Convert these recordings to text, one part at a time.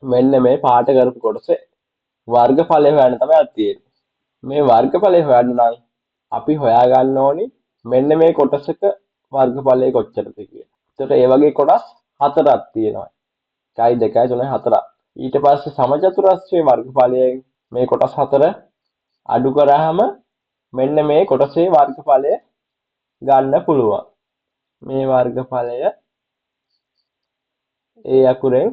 මෙන්න මේ පාට කරපු කොටසේ වර්ගඵලය හොයන්න තමයි අද තියෙන්නේ. මේ වර්ගඵලය හොයන්න නම් අපි හොයාගන්න ඕනි මෙන්න මේ කොටසක වර්ගඵලය කොච්චරද කියලා. එතකොට ඒ වගේ කොටස් හතරක් තියෙනවා. 1යි 2යි 3යි 4ක්. ඊට පස්සේ සමචතුරස්‍රයේ වර්ගඵලයෙන් මේ කොටස් හතර අඩු කරාම මෙන්න මේ කොටසේ වර්ගඵලය ගන්න පුළුවන්. මේ වර්ගඵලය ඒ අකුරෙන්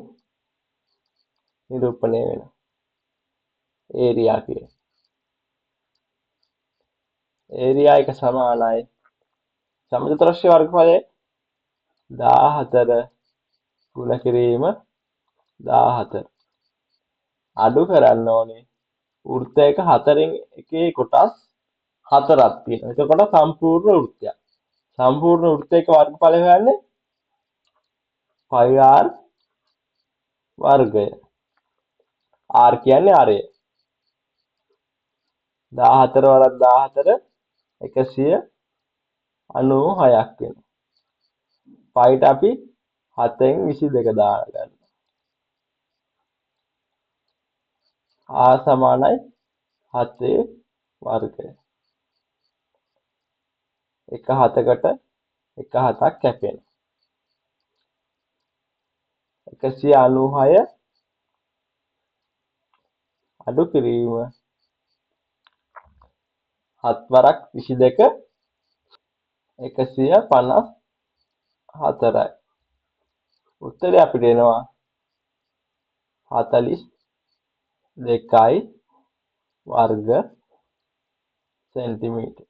නිරූපණය වෙනවා. ඒරියා කියන. ඒරියා එක සමානයි සමචතුරස්‍රයේ වර්ගඵලය 14 ගුණ කිරීම 14. අඩු කරන්න ඕනේ වෘත්තයක හතරෙන් එකේ කොටස් හතරක් තියෙනවා. එතකොට සම්පූර්ණ වෘත්තයක්. සම්පූර්ණ වෘත්තයක වර්ගඵලය හොයන්නේ 5r වර්ගය. r කියන්නේ අරය. 14 වරක් 14 196ක් වෙනවා. 5ට අපි 7න් 22 දාගන්නවා. r සමානයි 7 වර්ගය. එක 7කට එක 7ක් කැපෙනවා. 196 අඩු කිරීම 7 වරක් 22 154යි. උත්තරය අපිට එනවා 42යි වර්ග සෙන්ටිමීටර.